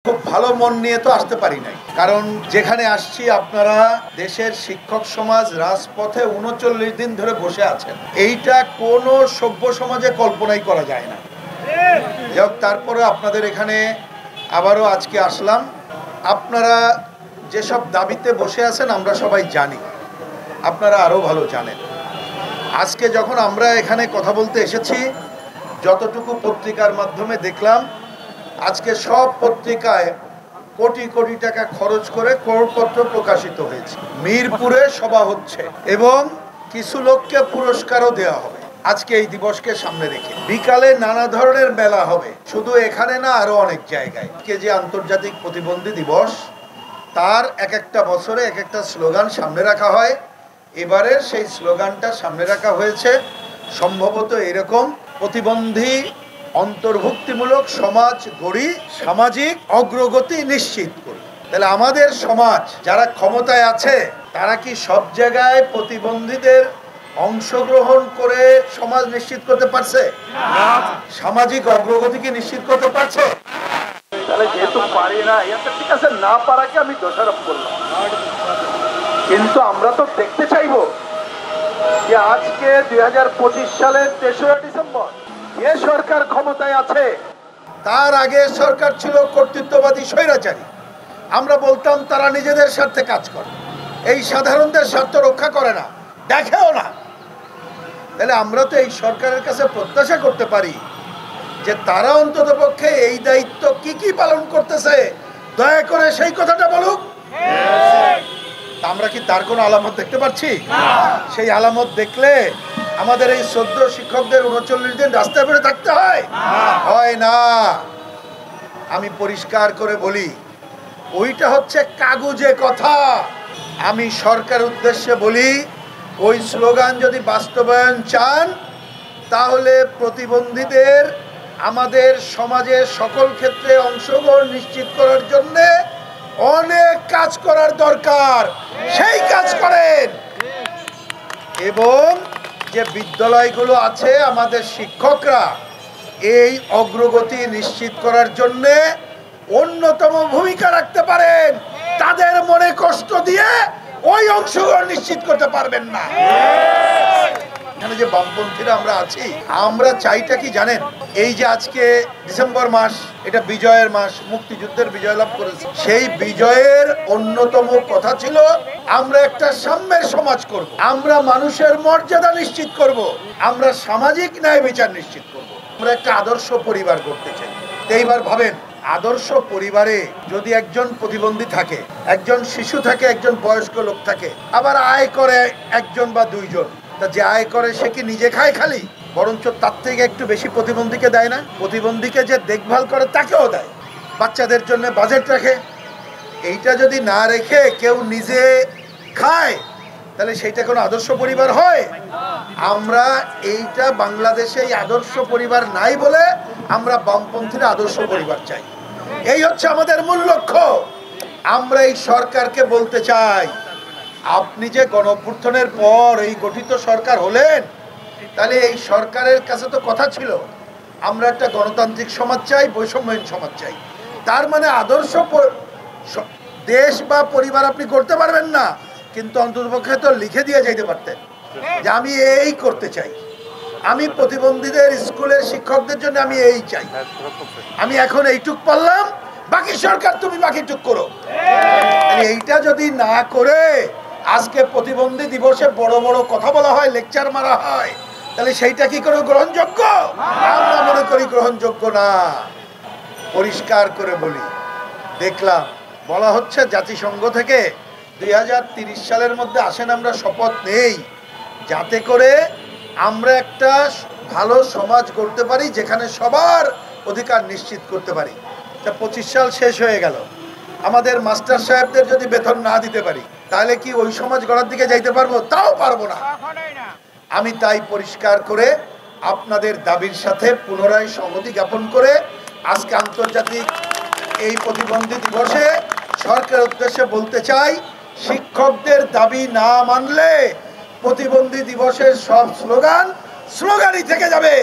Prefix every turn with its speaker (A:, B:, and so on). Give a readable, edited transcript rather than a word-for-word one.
A: খুব ভালো মন নিয়ে তো আসতে পারি নাই, কারণ যেখানে আসছি আপনারা দেশের শিক্ষক সমাজ রাজপথে ৩৯ দিন ধরে বসে আছেন, এইটা কোনো সভ্য সমাজে কল্পনাই করা যায় না। যাক, তারপরে আপনাদের এখানে আবারও আজকে আসলাম। আপনারা যেসব দাবিতে বসে আছেন আমরা সবাই জানি, আপনারা আরও ভালো জানেন। আজকে যখন আমরা এখানে কথা বলতে এসেছি, যতটুকু পত্রিকার মাধ্যমে দেখলাম, আজকে সব পত্রিকায় কোটি কোটি টাকা খরচ করে করপত্র প্রকাশিত হয়েছে। মিরপুরে সভা হচ্ছে এবং কিছু লোককে পুরস্কারও দেওয়া হবে আজকে এই দিবসকে সামনে রেখে। বিকালে নানা ধরনের মেলা হবে, শুধু এখানে না, আরো অনেক জায়গায়। যে আন্তর্জাতিক প্রতিবন্ধী দিবস, তার এক একটা বছরে এক একটা স্লোগান সামনে রাখা হয়। এবারের সেই স্লোগানটা সামনে রাখা হয়েছে সম্ভবত এরকম: প্রতিবন্ধী অন্তর্ভুক্তিমূলক সমাজ গড়ি, সামাজিক অগ্রগতি নিশ্চিত করি। তাহলে আমাদের সমাজ যারা ক্ষমতায় আছে তারা কি সব জায়গায় প্রতিবন্ধীদের অংশগ্রহণ করে সমাজ নিশ্চিত করতে পারছে? সামাজিক অগ্রগতি কি নিশ্চিত করতে পারছে? তাহলে যেহেতু পারি না, এটা ঠিক আছে, না পারাকে আমি দোষারোপ করলাম, কিন্তু আমরা তো দেখতে চাইবো যে আজকে 2025 সালের 3রা ডিসেম্বর যে সরকার ক্ষমতায় আছে, তার আগে সরকার ছিল কর্তৃত্ববাদী স্বৈরাচারী। আমরা বলতাম তারা নিজেদের স্বার্থে কাজ করে, এই সাধারণদের স্বার্থ রক্ষা করে না, দেখেও না। তাহলে আমরা তো এই সরকারের কাছে প্রত্যাশা করতে পারি যে তারা অন্ততপক্ষে এই দায়িত্ব কি কি পালন করতেছে, দয়া করে সেই কথাটা বলুক। আমরা কি তার কোনো আলামত দেখতে পাচ্ছি? সেই আলামত দেখলে আমাদের এই 14 শিক্ষকদের 39 দিন রাস্তায় পড়ে থাকতে হয় না। আমি পরিষ্কার করে বলি, ওইটা হচ্ছে কাগুজে কথা। আমি সরকার উদ্দেশ্যে বলি, ওই স্লোগান যদি বাস্তবায়ন চান, তাহলে প্রতিবন্ধীদের আমাদের সমাজের সকল ক্ষেত্রে অংশগ্রহণ নিশ্চিত করার জন্য অনেক কাজ করার দরকার, সেই কাজ করেন। এবং যে বিদ্যালয়গুলো আছে, আমাদের শিক্ষকরা এই অগ্রগতি নিশ্চিত করার জন্য অন্যতম ভূমিকা রাখতে পারেন। তাদের মনে কষ্ট দিয়ে ওই অংশগ্রহণ নিশ্চিত করতে পারবেন না। এখানে যে বামপন্থীরা আমরা আছি, আমরা চাইটা কি জানেন? এই যে আজকে ডিসেম্বর মাস, এটা বিজয়ের মাস, মুক্তিযুদ্ধের বিজয় লাভ করেছে। সেই বিজয়ের অন্যতম কথা ছিল আমরা একটা সাম্যের সমাজ করব, আমরা মানুষের মর্যাদা নিশ্চিত করব, আমরা সামাজিক ন্যায় বিচার নিশ্চিত করব, আমরা একটা আদর্শ পরিবার করতে চাই। এইবার ভাবেন, আদর্শ পরিবারে যদি একজন প্রতিবন্ধী থাকে, একজন শিশু থাকে, একজন বয়স্ক লোক থাকে, আবার আয় করে একজন বা দুইজন, তা যে আয় করে সে কি নিজে খায় খালি? বরঞ্চ তার থেকে একটু বেশি প্রতিবন্ধীকে দেয় না? প্রতিবন্ধীকে যে দেখভাল করে তাকেও দেয়, বাচ্চাদের জন্য বাজেট রাখে। এইটা যদি না রেখে কেউ নিজে খায়, তাহলে সেইটা কোনো আদর্শ পরিবার হয়? আমরা এইটা বাংলাদেশে এই আদর্শ পরিবার নাই বলে আমরা বামপন্থীরা আদর্শ পরিবার চাই। এই হচ্ছে আমাদের মূল লক্ষ্য। আমরা এই সরকারকে বলতে চাই, আপনি যে গণঅভ্যুত্থানের পর এই গঠিত সরকার হলেন, তাহলে এই সরকারের কাছে তো কথা ছিল আমরা একটা গণতান্ত্রিক সমাজ চাই, বৈষম্যহীন সমাজ চাই। তার মানে আদর্শ দেশ বা পরিবার আপনি করতে পারবেন না, কিন্তু অন্ততপক্ষে তো লিখে দিয়ে যাইতে পারতেন যে আমি এই করতে চাই, আমি প্রতিবন্ধীদের স্কুলের শিক্ষকদের জন্য আমি এই চাই, আমি এখন এইটুক পারলাম, বাকি সরকার তুমি বাকিটুক করো। এইটা যদি না করে আজকে প্রতিবন্ধী দিবসে বড় বড় কথা বলা হয়, লেকচার মারা হয়, তাহলে সেইটা কি কোনো গ্রহণযোগ্য? আমরা মনে করি গ্রহণযোগ্য না। পরিষ্কার করে বলি, দেখলাম বলা হচ্ছে জাতিসংঘ থেকে 2030 সালের মধ্যে আসেন আমরা শপথ নেই, যাতে করে আমরা একটা ভালো সমাজ গড়তে পারি যেখানে সবার অধিকার নিশ্চিত করতে পারি। 25 সাল শেষ হয়ে গেল, আমাদের মাস্টার সাহেবদের যদি বেতন না দিতে পারি, তাহলে কি ওই সমাজ গড়ার দিকে যাইতে পারবো? তাও পারবো না। আমি তাই পরিষ্কার করে আপনাদের দাবির সাথে পুনরায় সংহতি জ্ঞাপন করে আজকে আন্তর্জাতিক এই প্রতিবন্ধী দিবসে সরকারের উদ্দেশ্যে বলতে চাই, শিক্ষকদের দাবি না মানলে প্রতিবন্ধী দিবসের সব স্লোগানই থেকে যাবে।